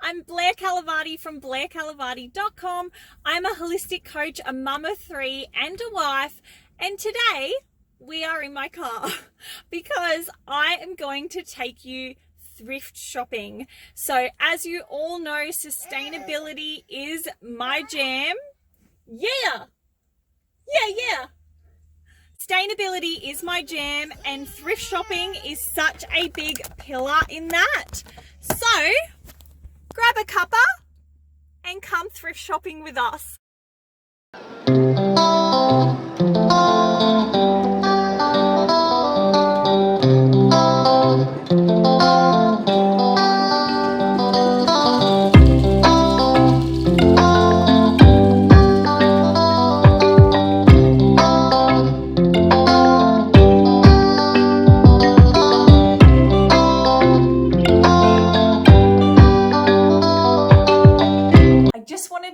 I'm Blair Kalivati from blairkalivati.com. I'm a holistic coach, a mum of 3 and a wife, and today we are in my car because I am going to take you thrift shopping. So as you all know, sustainability is my jam. Yeah. Sustainability is my jam, and thrift shopping is such a big pillar in that. So grab a cuppa and come thrift shopping with us.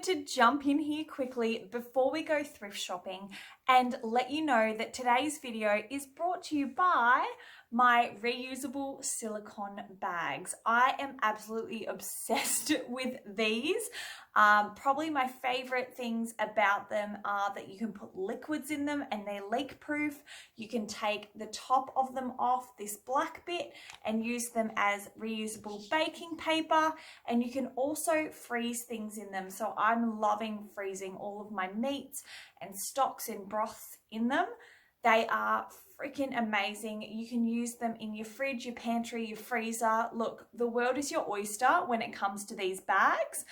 To jump in here quickly before we go thrift shopping and let you know that today's video is brought to you by my reusable silicone bags. I am absolutely obsessed with these. Probably my favorite things about them are that you can put liquids in them and they're leak proof. You can take the top of them off, this black bit, and use them as reusable baking paper, and you can also freeze things in them. So I'm loving freezing all of my meats and stocks and broths in them. They are freaking amazing. You can use them in your fridge, your pantry, your freezer. Look, the world is your oyster when it comes to these bags.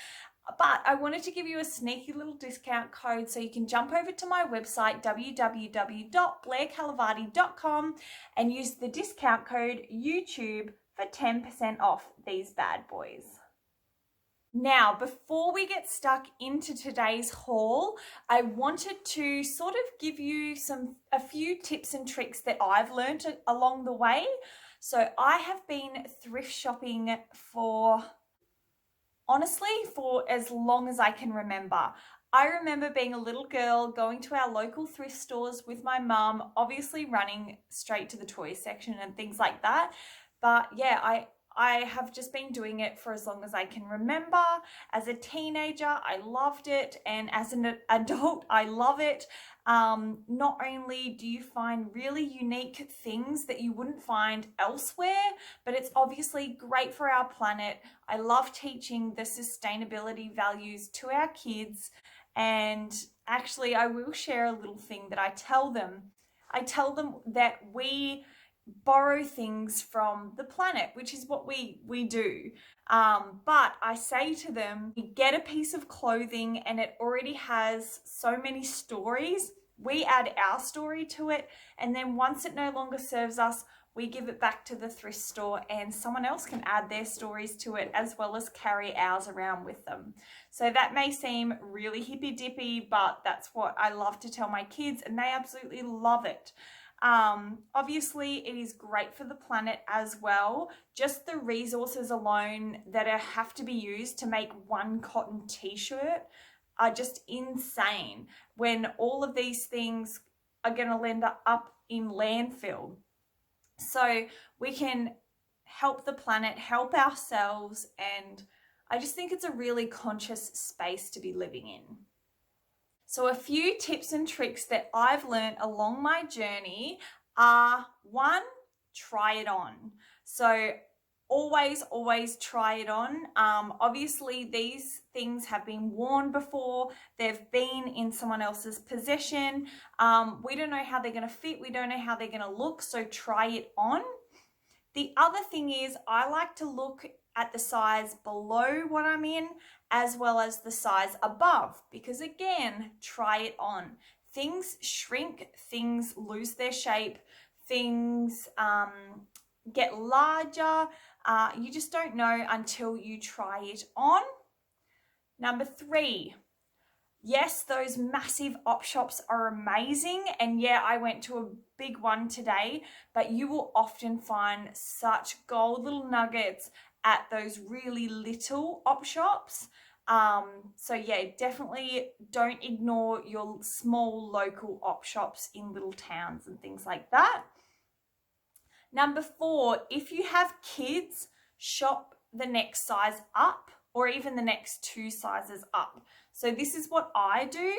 But I wanted to give you a sneaky little discount code so you can jump over to my website, www.blairkalivati.com, and use the discount code YouTube for 10% off these bad boys. Now, before we get stuck into today's haul, I wanted to sort of give you a few tips and tricks that I've learned along the way. So I have been thrift shopping honestly, for as long as I can remember. I remember being a little girl going to our local thrift stores with my mum, obviously running straight to the toy section and things like that. But yeah, I have just been doing it for as long as I can remember. As a teenager, I loved it, and as an adult, I love it. Not only do you find really unique things that you wouldn't find elsewhere, but it's obviously great for our planet. I love teaching the sustainability values to our kids, and actually I will share a little thing that I tell them. I tell them that we borrow things from the planet, which is what we do. But I say to them, you get a piece of clothing and it already has so many stories. We add our story to it, and then once it no longer serves us, we give it back to the thrift store and someone else can add their stories to it as well as carry ours around with them. So that may seem really hippy dippy, but that's what I love to tell my kids, and they absolutely love it. Obviously it is great for the planet as well. Just the resources alone that have to be used to make one cotton t-shirt are just insane, when all of these things are going to end up in landfill. So we can help the planet, help ourselves, and I just think it's a really conscious space to be living in. So a few tips and tricks that I've learned along my journey are: 1, try it on. So always try it on. Obviously these things have been worn before, they've been in someone else's possession. We don't know how they're going to fit, we don't know how they're going to look, so try it on. The other thing is, I like to look at the size below what I'm in as well as the size above, because again, try it on. Things shrink, things lose their shape, things get larger. You just don't know until you try it on. Number 3, yes, those massive op shops are amazing, and yeah, I went to a big one today, but you will often find such gold little nuggets at those really little op shops. So yeah, definitely don't ignore your small local op shops in little towns and things like that. Number 4, if you have kids, shop the next size up. or even the next 2 sizes up. So this is what I do,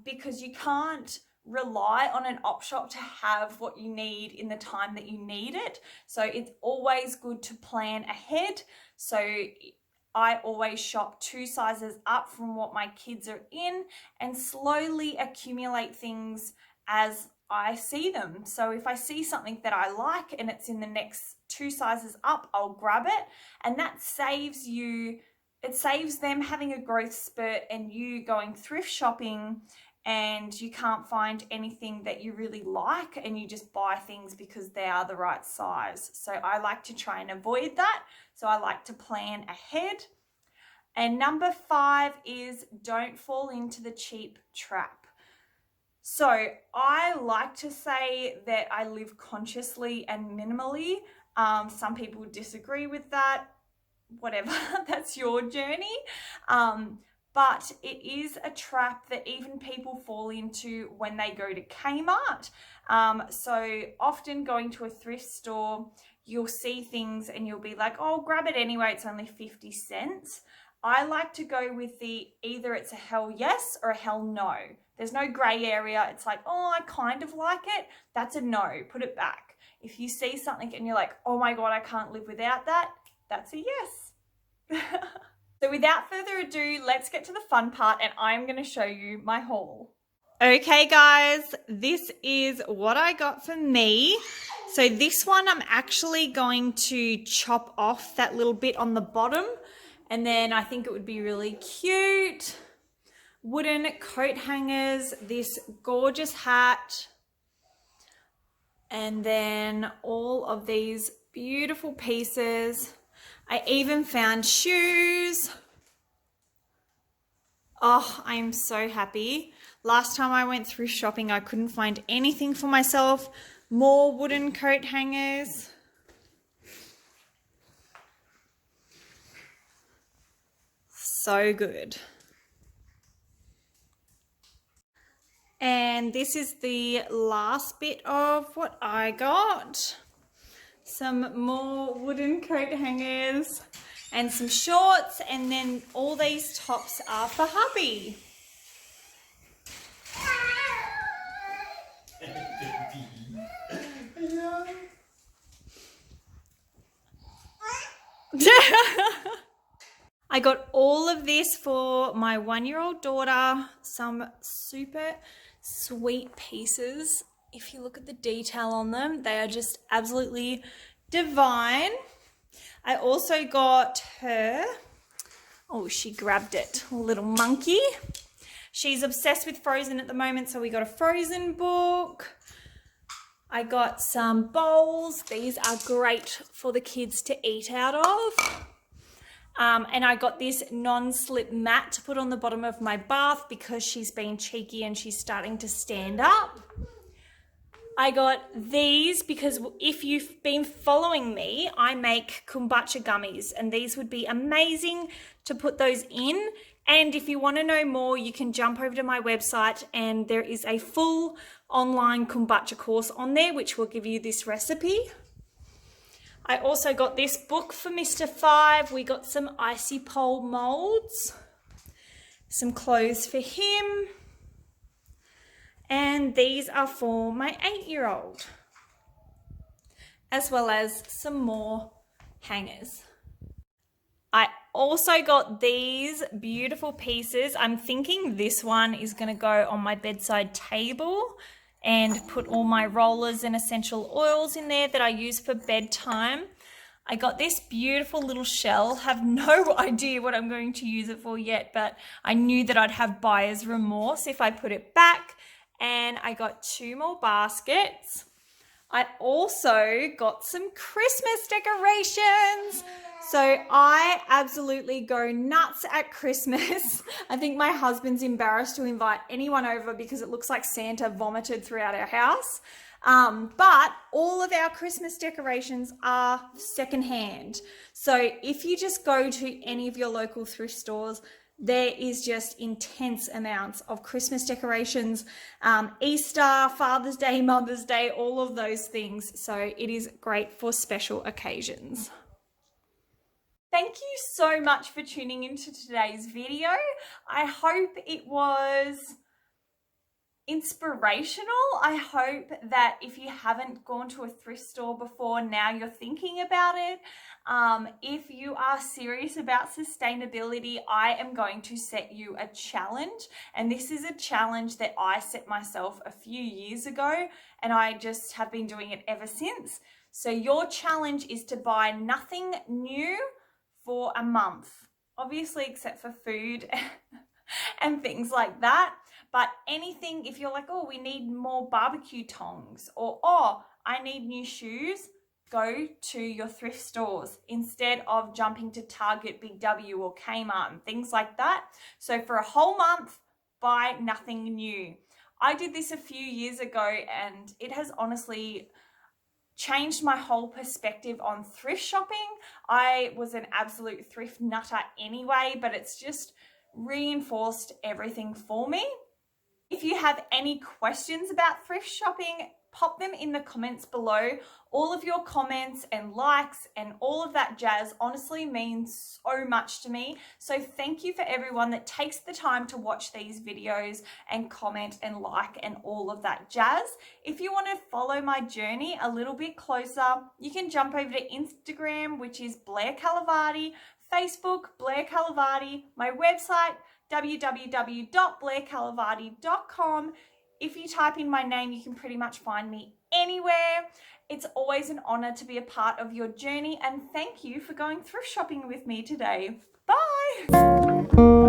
because you can't rely on an op shop to have what you need in the time that you need it. So it's always good to plan ahead. So I always shop 2 sizes up from what my kids are in and slowly accumulate things as I see them. So if I see something that I like and it's in the next 2 sizes up, I'll grab it, and that saves you, it saves them having a growth spurt and you going thrift shopping and you can't find anything that you really like and you just buy things because they are the right size. So I like to try and avoid that. So I like to plan ahead. And number 5 is don't fall into the cheap trap. So I like to say that I live consciously and minimally. Some people disagree with that. Whatever, that's your journey. But it is a trap that even people fall into when they go to Kmart. So often going to a thrift store, you'll see things and you'll be like, oh, grab it anyway, it's only 50 cents. I like to go with the either it's a hell yes or a hell no. There's no gray area. It's like, oh, I kind of like it. That's a no, put it back. If you see something and you're like, oh my God, I can't live without that, that's a yes. So without further ado, let's get to the fun part and I'm going to show you my haul. Okay guys, this is what I got for me. So this one I'm actually going to chop off that little bit on the bottom, and then I think it would be really cute. Wooden coat hangers, this gorgeous hat, and then all of these beautiful pieces. I even found shoes. Oh, I'm so happy. Last time I went through shopping, I couldn't find anything for myself. More wooden coat hangers. So good. And this is the last bit of what I got. Some more wooden coat hangers and some shorts, and then all these tops are for hubby. I got all of this for my 1-year-old daughter, some super sweet pieces. If you look at the detail on them, they are just absolutely divine. I also got her, oh, she grabbed it, little monkey. She's obsessed with Frozen at the moment, so we got a Frozen book. I got some bowls. These are great for the kids to eat out of. And I got this non-slip mat to put on the bottom of my bath because she's been cheeky and she's starting to stand up. I got these because if you've been following me, I make kombucha gummies, and these would be amazing to put those in. And if you want to know more, you can jump over to my website and there is a full online kombucha course on there which will give you this recipe. I also got this book for Mr. 5. We got some icy pole molds, some clothes for him, and these are for my 8-year-old, as well as some more hangers. I also got these beautiful pieces. I'm thinking this one is going to go on my bedside table and put all my rollers and essential oils in there that I use for bedtime. I got this beautiful little shell. Have no idea what I'm going to use it for yet, but I knew that I'd have buyer's remorse if I put it back. And I got 2 more baskets. I also got some Christmas decorations. So I absolutely go nuts at Christmas. I think my husband's embarrassed to invite anyone over because it looks like Santa vomited throughout our house. But all of our Christmas decorations are secondhand. So if you just go to any of your local thrift stores, there is just intense amounts of Christmas decorations, Easter, Father's Day, Mother's Day, all of those things. So it is great for special occasions. Thank you so much for tuning into today's video. I hope it was inspirational. I hope that if you haven't gone to a thrift store before, now you're thinking about it. If you are serious about sustainability, I am going to set you a challenge. And this is a challenge that I set myself a few years ago, and I just have been doing it ever since. So your challenge is to buy nothing new for a month, obviously except for food and things like that. But anything, if you're like, oh, we need more barbecue tongs, or oh, I need new shoes, go to your thrift stores instead of jumping to Target, Big W, or Kmart and things like that. So for a whole month, buy nothing new. I did this a few years ago, and it has honestly changed my whole perspective on thrift shopping. I was an absolute thrift nutter anyway, but it's just reinforced everything for me. If you have any questions about thrift shopping, pop them in the comments below. All of your comments and likes and all of that jazz honestly means so much to me. So thank you for everyone that takes the time to watch these videos and comment and like and all of that jazz. If you want to follow my journey a little bit closer, you can jump over to Instagram, which is Blair Kalivati, Facebook, Blair Kalivati, my website, www.blairkalivati.com. If you type in my name, you can pretty much find me anywhere. It's always an honor to be a part of your journey, and thank you for going thrift shopping with me today. Bye!